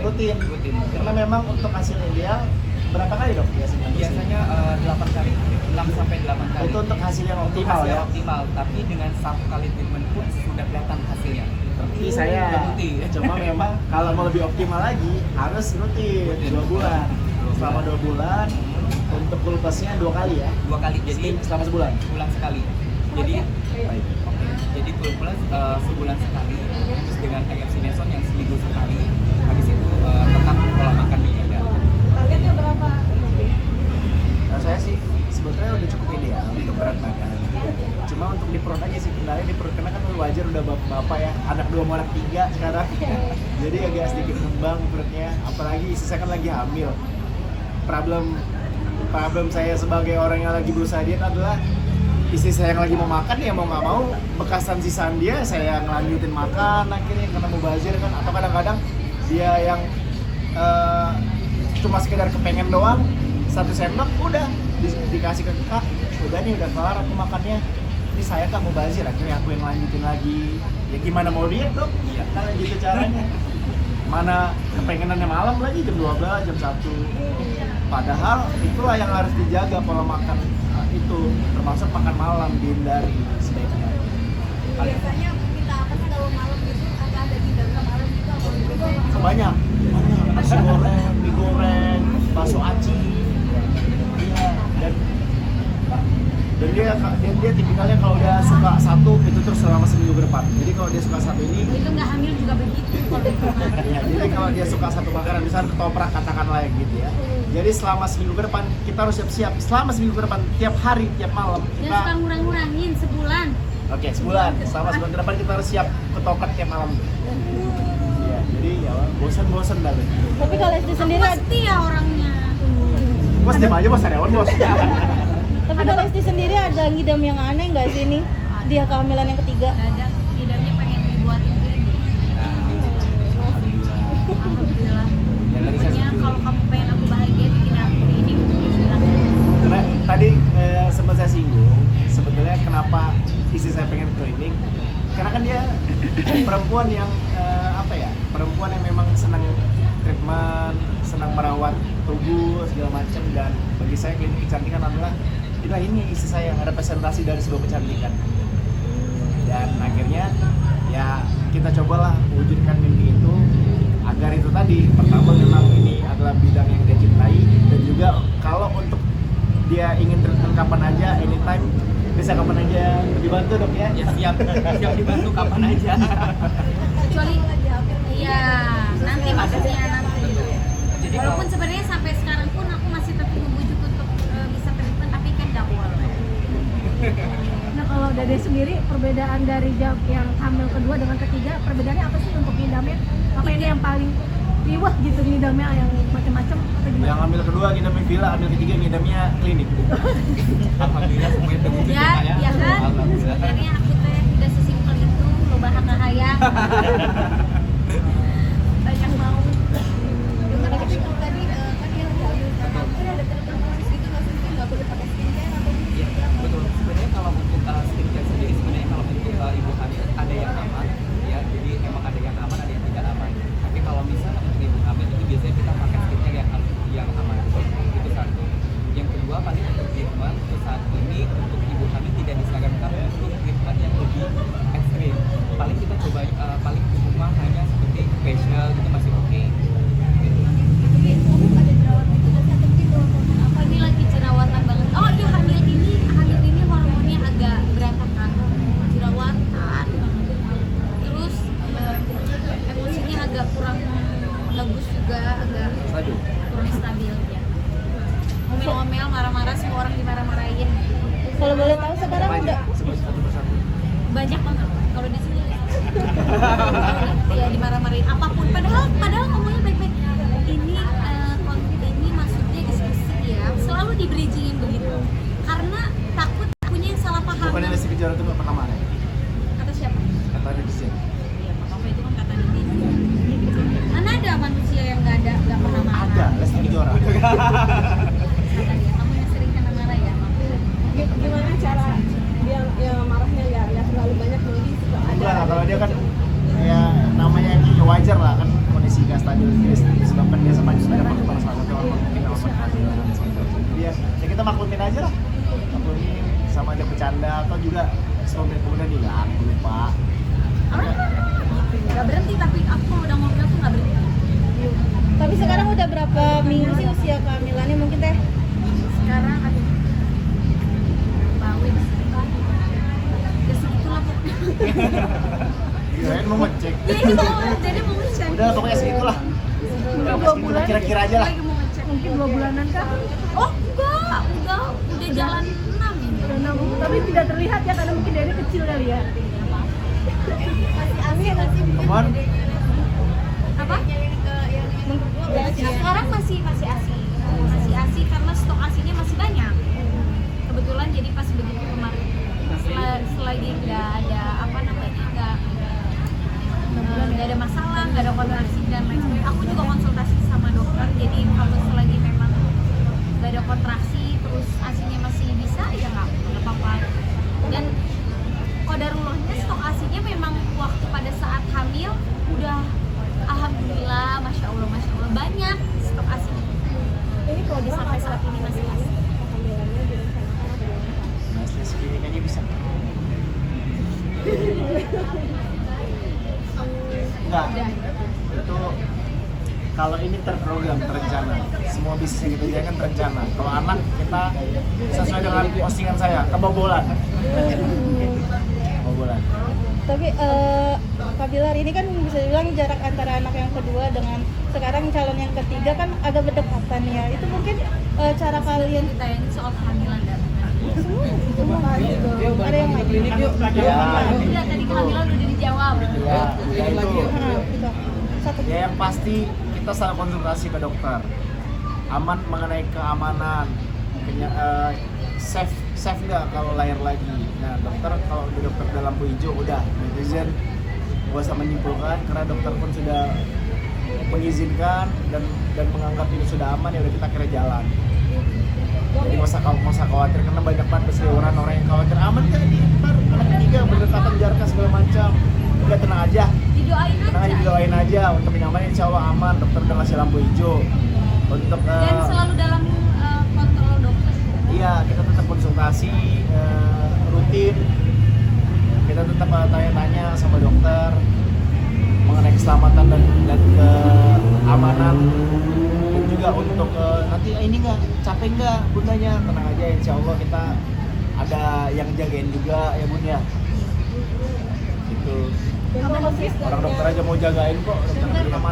rutin. Karena memang untuk hasil ideal berapa kali dok biasanya? Biasanya 8 kali, 6 sampai 8 kali. Itu untuk hasil yang optimal hasil ya? optimal, tapi dengan 1 kali treatment pun sudah kelihatan hasilnya. Seperti saya, cuma memang kalau mau lebih optimal lagi harus rutin 2 bulan. Selama 2 bulan, untuk kulpasnya 2 kali ya? 2 kali, jadi selama sebulan? Sebulan sekali. Jadi, baik. Jadi kulpas sebulan sekali, terus dengan hexamethasone yang seminggu sekali. Habis itu tetap pola makan berbeda. Targetnya berapa? Nah, saya sih sebetulnya udah cukup ideal untuk berat badan. Cuma untuk di perut aja sih, kendalanya di perut karena kan wajar udah bapak ya, anak 2 sama anak 3 sekarang. Jadi agak sedikit ngembang perutnya, apalagi saya kan lagi hamil. Problem saya sebagai orang yang lagi berusaha diet adalah istri saya yang lagi mau makan ya mau nggak mau bekasan sisaan dia saya ngelanjutin makan akhirnya karena mau bazir kan, atau kadang-kadang dia yang cuma sekedar kepengen doang 1 sendok udah dikasih ke kak, udah nih udah kelar aku makannya, ini saya kan mau bazir akhirnya aku yang lanjutin lagi. Ya gimana mau diet dong? Iya kan gitu caranya. Mana kepengenannya malam lagi jam 12, jam 1. Padahal itulah yang harus dijaga pola makan itu, termasuk makan malam dihindari sebaiknya. Biasanya minta apa sih kalau malam itu? Apa ada di dalam malam juga? Banyak, nasi goreng, mie goreng, bakso aci. Iya, dan dia tipikalnya kalau dia suka satu itu terus selama seminggu ke depan. Jadi kalau dia suka satu ini Itu nggak hamil juga begitu kalau itu. ya, jadi kalau dia suka satu makanan, misalnya ketoprak katakanlah gitu ya. Jadi selama seminggu ke depan kita harus siap-siap. Selama seminggu ke depan tiap hari, tiap malam Dia kita suka ngurang-ngurangin sebulan. Oke, sebulan. Selama sebulan ke depan kita harus siap ketoprak tiap malam. Iya, jadi ya bosan-bosan dah. Tapi kalau istri Aku sendiri, pasti ya orangnya. Bos diam aja bos, karyawan bos. tapi kalau istri sendiri ada ngidam yang aneh nggak sih ini? Dia kehamilan yang ketiga. Nggak ada, tidaknya pengen dibuatin klinik. Alhamdulillah. Pokoknya kalau kamu pengen aku bahagia bikin aku klinik. Karena tadi sempat saya singgung, sebetulnya kenapa istri saya pengen klinik, karena kan dia perempuan yang perempuan yang memang senang treatment, senang merawat tubuh segala macam, dan bagi saya klinik kecantikan adalah ini istri saya representasi dari sebuah kecantikan. Dan akhirnya ya kita cobalah wujudkan mimpi itu agar itu tadi, pertama memang ini adalah bidang yang dia cintai, dan juga kalau untuk dia ingin treatment kapan aja, anytime, bisa kapan aja dibantu dok ya? Ya siap dibantu kapan aja. Kecuali ya nanti maksudnya nanti. Jadi Walaupun sebenarnya sampai sekarang pun aku masih tetap membujuk untuk bisa treatment, tapi kan nggak boleh. Nah kalau Dede sendiri perbedaan dari yang hamil kedua dengan ketiga, perbedaannya apa sih untuk ngidamnya? Apa ini yang paling riwah gitu ngidamnya, yang macam-macam atau gimana? Yang ambil kedua ngidamnya villa, ambil ketiga ngidamnya klinik. alhamdulillah semuanya terwujud Ya, ya kan? Alhamdulillah. Sebenarnya aku tuh tidak sesimpel itu, loba hayang. Banyak mau. Tapi kalau tadi kan dia lagi hamil kan, ada telepon gitu nggak sih, nggak boleh pakai skincare atau Iya, betul. Sebenarnya kalau untuk skincare sendiri, sebenarnya kalau untuk ibu hamil ada yang aman, ya. Jadi memang ada yang aman, ada yang tidak aman. Tapi kalau misalnya untuk ibu hamil itu biasanya kita pakai skincare yang aman. Itu satu. Yang kedua, paling untuk treatment untuk saat ini untuk ibu hamil tidak disarankan untuk treatment yang lebih ekstrim. Paling kita coba paling di rumah hanya seperti facial itu masih oke. kamu ada jerawat itu nggak sih atau gitu? Apa ini lagi jerawatan banget? Oh iya, hamil ini hormonnya agak berantakan, jerawatan banget. Terus emosinya agak kurang bagus juga, agak kurang stabil ya. Ngomel-ngomel, marah-marah, semua orang dimarah-marahin. Kalau boleh tahu sekarang udah Satu persatu. Banyak banget kalau di sini. Ya dimarah-marahin apapun, padahal ngomongnya baik-baik. Ini konflik ini maksudnya diskusi ya, selalu di bridgingin begitu karena takut punya yang salah paham. Bukan listrik kejora itu nggak pernah mana? Kata siapa? Kata ada di sini. Iya, apa itu kan kata netizen. Mana ada manusia yang nggak pernah marah? Ada listrik kejora. Kata dia, kamu yang sering kena marah ya, Mak. gimana cara dia ya marahnya nggak terlalu banyak, mungkin suka ada. Enggak, kalau dia kan ya namanya ini wajar lah kan, kondisi nggak stabil minggu sih usia kehamilannya mungkin teh? Sekarang ada bawin ya segitulah pokoknya. Kirain mau ngecek. Ya ini mau jadi mau ngecek. Udah pokoknya segitulah. Udah 2 Segitu bulan. kira-kira aja lah. Lagi mau ngecek. Mungkin 2 bulanan kah? Oh enggak, udah jalan 6 ini. Udah 6, tapi tidak terlihat ya karena mungkin dari kecil kali ya. Masih amin masih Aman. Apa? Sekarang masih asi karena stok asinya masih banyak. Kebetulan jadi pas begitu kemarin selagi nggak ada apa namanya nggak ada masalah, nggak ada kontraksi dan lain sebagainya. Aku juga konsultasi sama dokter. Jadi kalau selagi memang nggak ada kontraksi terus asinya masih bisa ya nggak apa-apa. Dan kodarullahnya stok asinya memang waktu pada saat hamil udah alhamdulillah masya Allah banyak stok asinya. Ini Jadi sampai saat ini masih asi. Masih segini kayaknya bisa. Enggak. Itu kalau ini terprogram, terencana. Semua bisnis yang kita jalankan terencana. Kalau anak kita sesuai dengan postingan saya, kebobolan. Kebobolan. Tapi Kak Bilar ini kan bisa dibilang jarak antara anak yang kedua dengan sekarang calon yang ketiga kan agak berdekatan ya. Itu mungkin cara kalian Ditayangin soal kehamilan dan semua kali itu. Ada yang lagi. Ya, udah tadi kehamilan udah dijawab. ya, ya itu. Gitu. Satu. Ya yang pasti kita selalu konsultasi ke dokter. Aman mengenai keamanan, safe nggak kalau lahir lagi. Nah dokter kalau di dokter dalam lampu hijau udah netizen gak usah menyimpulkan karena dokter pun sudah mengizinkan dan menganggap ini sudah aman ya udah kita kira jalan. Jadi nggak usah khawatir karena banyak banget berseliweran orang yang khawatir aman nggak nih ntar anak ketiga berdekatan jarak segala macam. Udah tenang aja. Didoain Tenang aja, aja. didoain aja untuk kenyamanan insya Allah aman. Dokter udah ngasih lampu hijau untuk Dan selalu dalam kontrol dokter. iya kita tetap konsultasi rutin. Kita tetap tanya-tanya sama dokter mengenai keselamatan dan keamanan dan juga untuk nanti ini nggak capek nggak bundanya tenang aja insya Allah kita ada yang jagain juga ya bun ya gitu. Orang dokter aja mau jagain kok, dokter terima